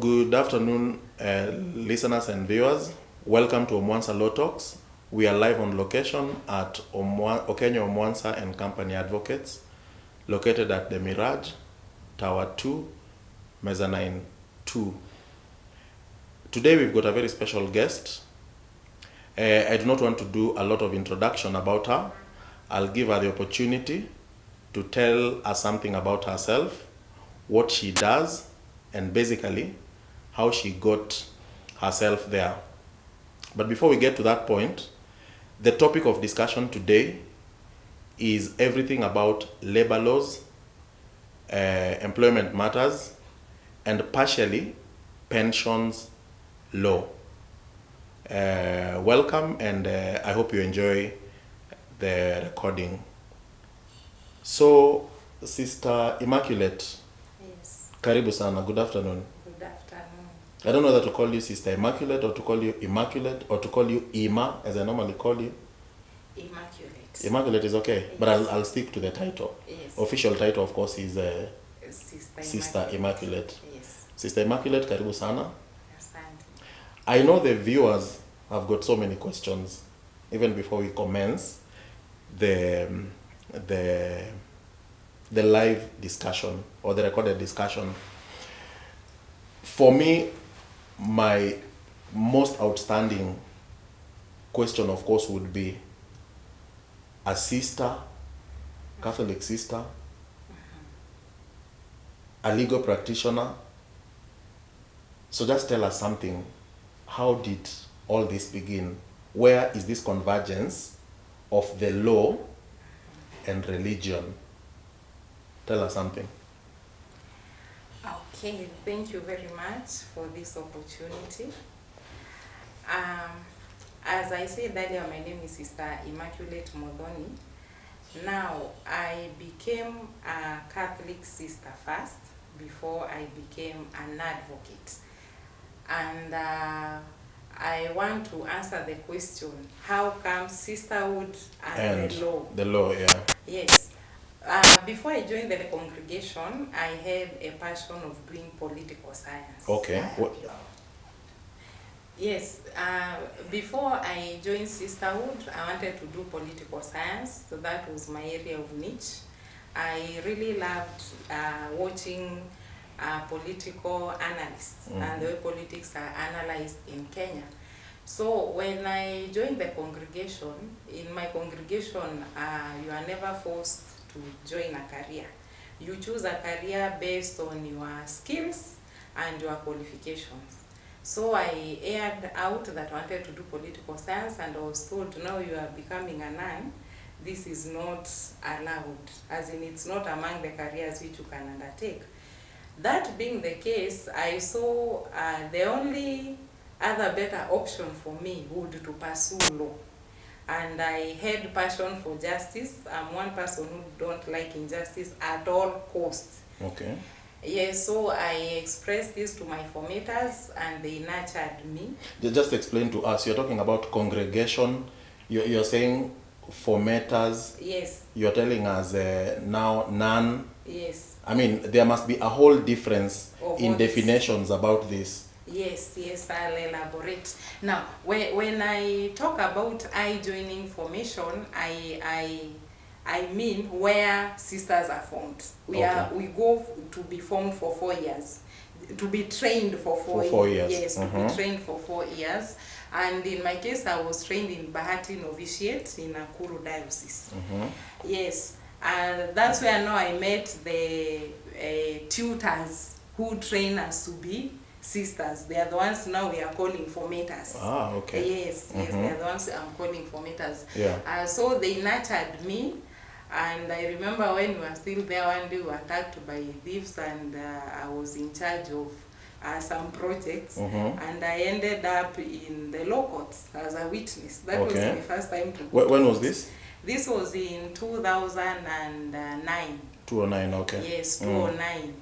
Good afternoon, listeners and viewers. Welcome to Omwansa Law Talks. We are live on location at Okenya Omwansa and Company Advocates, located at the Mirage, Tower 2, Mezzanine 2. Today we've got a very special guest. I do not want to do a lot of introduction about her. I'll give her the opportunity to tell us something about herself, what she does, and basically how she got herself there. But before we get to that point, the topic of discussion today is everything about labor laws, employment matters, and partially pensions law. Welcome, and I hope you enjoy the recording. So, Sister Immaculate, Yes, karibu sana, good afternoon. good afternoon. I don't know whether to call you Sister Immaculate or to call you Immaculate or to call you Ima, as I normally call you. Immaculate. Immaculate is okay, but Yes. I'll stick to the title. Yes. Official title, of course, is Sister Immaculate. Yes. Sister Immaculate, karibu sana. Asante. I know the viewers have got so many questions. Even before we commence the live discussion or the recorded discussion, for me, my most outstanding question, of course, would be a sister, Catholic sister, a legal practitioner. So just tell us something. How did all this begin? Where is this convergence of the law and religion? Tell us something. Okay, thank you very much for this opportunity. As I said earlier, my name is Sister Immaculate Modoni. Now, I became a Catholic sister first before I became an advocate. And I want to answer the question, how come sisterhood and the law? The law, yeah. Yes. Before I joined the congregation, I had a passion of doing political science. Okay. What? Yes. Before I joined sisterhood, I wanted to do political science. So that was my area of niche. I really loved watching political analysts and the way politics are analyzed in Kenya. So when I joined the congregation, in my congregation, you are never forced to join a career. You choose a career based on your skills and your qualifications. So I aired out that I wanted to do political science, and I was told, now you are becoming a nun. This is not allowed, as in it's not among the careers which you can undertake. That being the case, I saw the only other better option for me would to pursue law. And I had passion for justice. I'm one person who don't like injustice at all costs. Okay. Yes, so I expressed this to my formators and they nurtured me. Just explain to us. You're talking about congregation. You're saying formators. Yes. You're telling us now none. Yes. I mean, there must be a whole difference Of in what is- definitions about this. Yes, I'll elaborate. Now, when I talk about I joining formation, I mean where sisters are formed. We go to be formed for 4 years, to be trained for 4 years. Yes, to be trained for 4 years. And in my case, I was trained in Bahati Novitiate in Nakuru Diocese. Yes, and that's where now I met the tutors who train us to be sisters. They are the ones now we are calling formators. Ah, okay. Yes, they are the ones I'm calling formators. Yeah. So they nurtured me, and I remember when we were still there, one day we were attacked by thieves, and I was in charge of some projects, and I ended up in the law courts as a witness. That was my first time to go. When was this? This was in 2009. 2009, okay. Yes, 2009.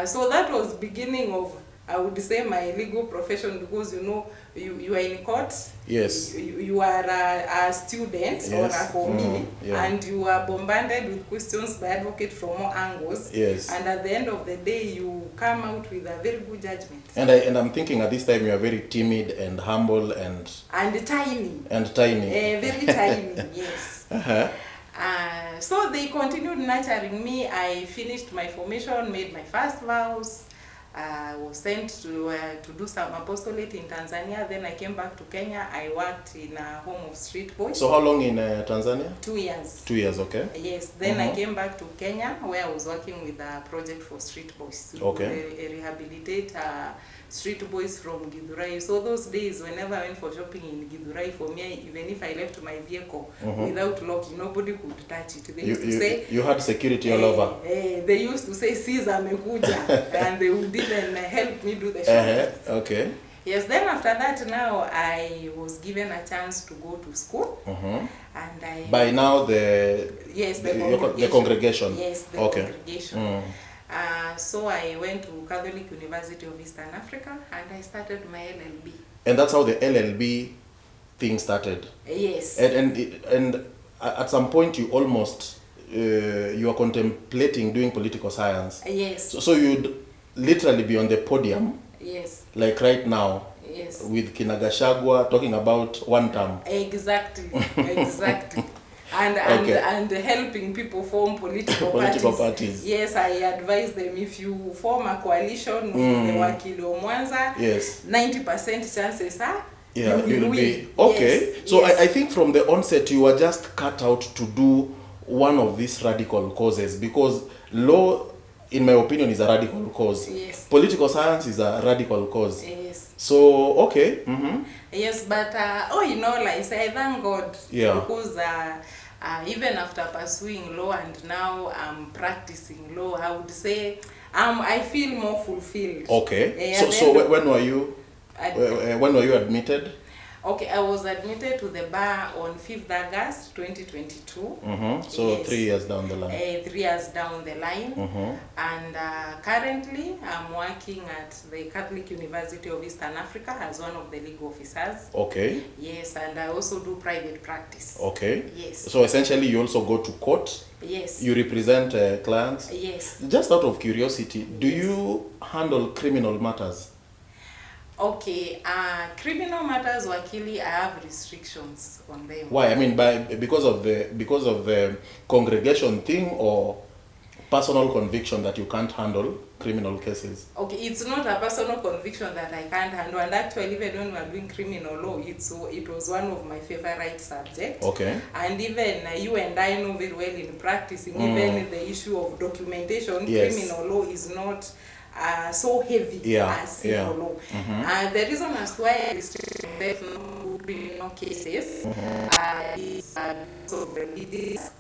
So that was beginning of I would say my legal profession, because you know you are in court. Yes. You are a student, Yes. or a formee, yeah. and you are bombarded with questions by advocate from all angles. Yes. And at the end of the day, you come out with a very good judgment. And I'm thinking at this time you are very timid and humble and tiny. And tiny. Very tiny. Yes. Uh-huh. So they continued nurturing me. I finished my formation, made my first vows. Was sent to do some apostolate in Tanzania. Then I came back to Kenya. I worked in a home of street boys. So how long in Tanzania? 2 years. 2 years, okay. Yes. Then I came back to Kenya, where I was working with a project for street boys. Okay. Rehabilitate street boys from Githurai. So those days, whenever I went for shopping in Githurai, for me, even if I left my vehicle without locking, nobody could touch it. They used to say you had security all over. They used to say, "Caesar amekuja," and they would even help me do the shopping. Okay. Yes. Then after that, now I was given a chance to go to school, and I. By now the. Yes, the congregation. Yes, the congregation. So I went to Catholic University of Eastern Africa, and I started my LLB. And that's how the LLB thing started. Yes. And at some point you almost you are contemplating doing political science. Yes. So you'd literally be on the podium. Yes. Like right now. Yes. With Kinagashagwa talking about one term. Exactly. Exactly. And helping people form political parties. Yes, I advise them, if you form a coalition with the Wakili Omwanza, yes, 90% chances are you'll be okay. Yes, so yes. I think from the onset you were just cut out to do one of these radical causes, because law, in my opinion, is a radical cause. Yes. Political science is a radical cause. Yes. So okay. Yes, but I say thank God. Yeah. Because even after pursuing law and now I'm practicing law, I would say I feel more fulfilled. Okay. So when were you? When were you admitted? Okay, I was admitted to the bar on 5th August 2022. So yes. 3 years down the line. 3 years down the line. And currently I'm working at the Catholic University of Eastern Africa as one of the legal officers. Okay. Yes, and I also do private practice. Okay. Yes. So essentially you also go to court? Yes. You represent clients? Yes. Just out of curiosity, do you handle criminal matters? Okay, criminal matters, Wakili, I have restrictions on them. Why? I mean, because of the congregation thing, or personal conviction that you can't handle criminal cases? Okay, it's not a personal conviction that I can't handle, and actually even when we were doing criminal law, it was one of my favorite subjects. Okay. And even you and I know very well in practicing, even the issue of documentation, yes. Criminal law is not so heavy as civil law. The reason as to why I restrict criminal cases is because of religious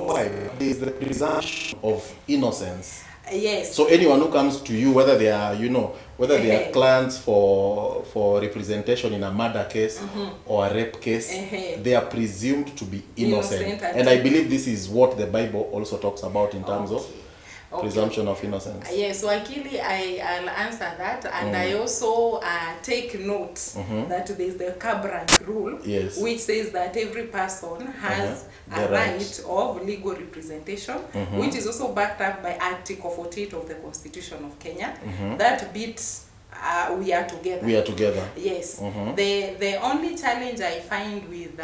why? There is the presumption of innocence. Yes. So anyone who comes to you, whether they are, whether they are clients for representation in a murder case or a rape case, they are presumed to be innocent. And I believe this is what the Bible also talks about in terms of presumption of innocence. Yes, so Wakili, I'll answer that, and I also take note that there is the Cabranch rule, yes. which says that every person has a right of legal representation, which is also backed up by Article 48 of the Constitution of Kenya. That beats we are together. We are together. Yes. The only challenge I find with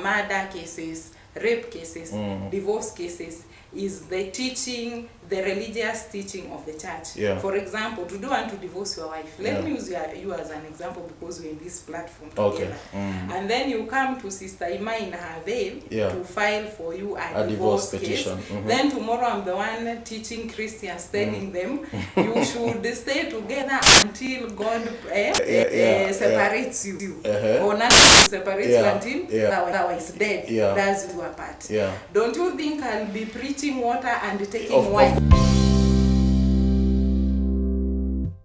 murder cases, rape cases, divorce cases, is the teaching, the religious teaching of the church. Yeah. For example, to do and to divorce your wife. Let me use you as an example, because we're in this platform together. And then you come to Sister Ima in her veil to file for you a divorce petition. Then tomorrow I'm the one teaching Christians, telling them you should stay together until God separates you. Or none separates you until thou is dead. That's your part. Don't you think I'll be preaching water and taking wine?